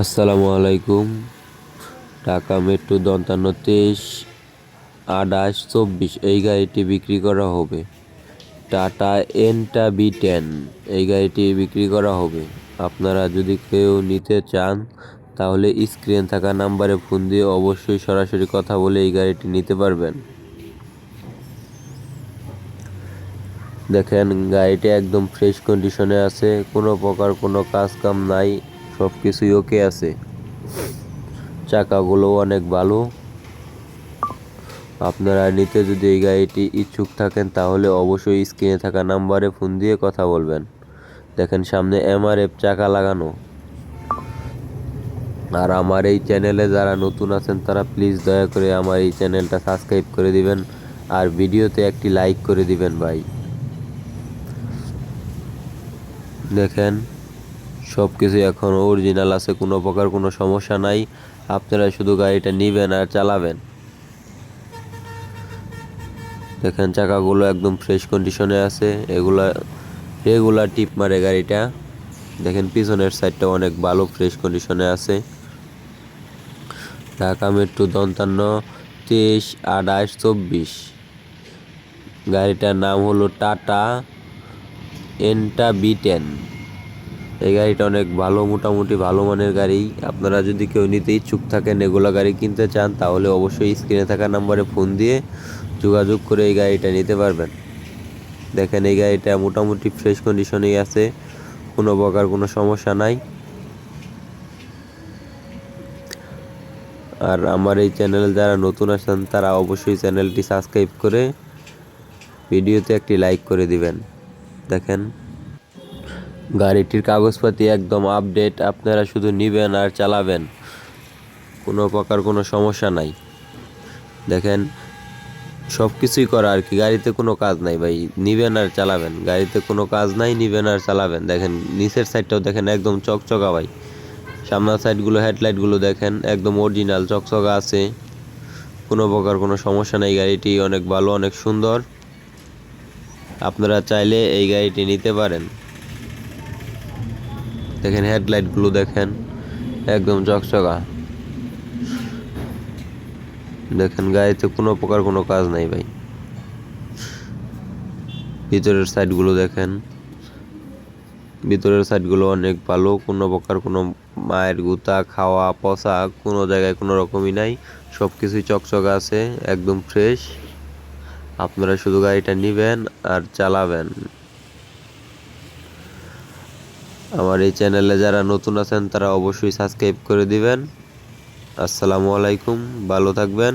আসসালামু আলাইকুম। ঢাকা মেট্রো 53 28 24 এই গাড়িটি বিক্রি করা হবে। টাটা এন্টা B10 এই গাড়িটি বিক্রি করা হবে। আপনারা যদি কেউ নিতে চান তাহলে স্ক্রিনে থাকা নাম্বারে ফোন দিয়ে অবশ্যই সরাসরি কথা বলে এই গাড়িটি নিতে পারবেন। দেখেন গাড়িটি একদম ফ্রেশ কন্ডিশনে আছে, কোনো প্রকার কোনো কাজ কাম নাই, সব কিছুই ওকে আছে। চাকাগুলো অনেক ভালো। আপনারা নিতে যদি এই গাড়িটি ইচ্ছুক থাকেন তাহলে অবশ্যই স্ক্রিনে থাকা নাম্বারে ফোন দিয়ে কথা বলবেন। দেখেন সামনে MRF চাকা লাগানো। আর আমার এই চ্যানেলে যারা নতুন আছেন তারা প্লিজ দয়া করে আমার এই চ্যানেলটা সাবস্ক্রাইব করে দিবেন আর ভিডিওতে একটি লাইক করে দিবেন ভাই। দেখেন সব কিছু এখন অরিজিনাল আছে, কোনো প্রকার কোনো সমস্যা নাই। আপনারা শুধু গাড়িটা নেবেন আর চালাবেন। দেখেন চাকাগুলো একদম ফ্রেশ কন্ডিশনে আছে, এগুলা রেগুলার টিপ মারে গাড়িটা। দেখেন পিছনের সাইডটা অনেক ভালো ফ্রেশ কন্ডিশনে আছে। ঢাকা মেট্রো 53 28 24 গাড়িটার নাম হলো টাটা এন্টা B10। এই গাড়িটা অনেক ভালো, মোটামুটি ভালো মানের গাড়ি। আপনারা যদি কেউ নিতে ইচ্ছুক থাকেন, এগুলো গাড়ি কিনতে চান, তাহলে অবশ্যই স্ক্রিনে থাকা নাম্বারে ফোন দিয়ে যোগাযোগ করে এই গাড়িটা নিতে পারবেন। দেখেন এই গাড়িটা মোটামুটি ফ্রেশ কন্ডিশনেই আছে, কোনো প্রকার কোনো সমস্যা নাই। আর আমার এই চ্যানেলে যারা নতুন আসেন তারা অবশ্যই চ্যানেলটি সাবস্ক্রাইব করে ভিডিওতে একটি লাইক করে দিবেন। দেখেন গাড়িটির কাগজপাতি একদম আপডেট, আপনারা শুধু নিবেন আর চালাবেন, কোনো প্রকার কোনো সমস্যা নাই। দেখেন সব কিছুই করা আর কি, গাড়িতে কোনো কাজ নাই ভাই, নিবেন আর চালাবেন। গাড়িতে কোনো কাজ নাই, নিবেন আর চালাবেন। দেখেন নিচের সাইডটাও দেখেন একদম চকচকা ভাই। সামনের সাইডগুলো হেডলাইটগুলো দেখেন একদম অরিজিনাল চকচকা আছে, কোনো প্রকার কোনো সমস্যা নেই। গাড়িটি অনেক ভালো, অনেক সুন্দর। আপনারা চাইলে এই গাড়িটি নিতে পারেন। দেখেন হেডলাইটগুলো দেখেন একদম চকচকা। দেখেন গাড়িতে কোনো প্রকার কোনো কাজ নাই ভাই। ভিতরের সাইডগুলো দেখেন, ভিতরের সাইডগুলো অনেক ভালো, কোনো প্রকার কোনো মায়ের গুতা খাওয়া পচা কোনো জায়গায় কোনো রকমই নাই, সব কিছুই চকচকা আছে, একদম ফ্রেশ। আপনারা শুধু গাড়িটা নেবেন আর চালাবেন। আমার এই চ্যানেলে যারা নতুন আছেন তারা অবশ্যই সাবস্ক্রাইব করে দিবেন। আসসালামু আলাইকুম, ভালো থাকবেন।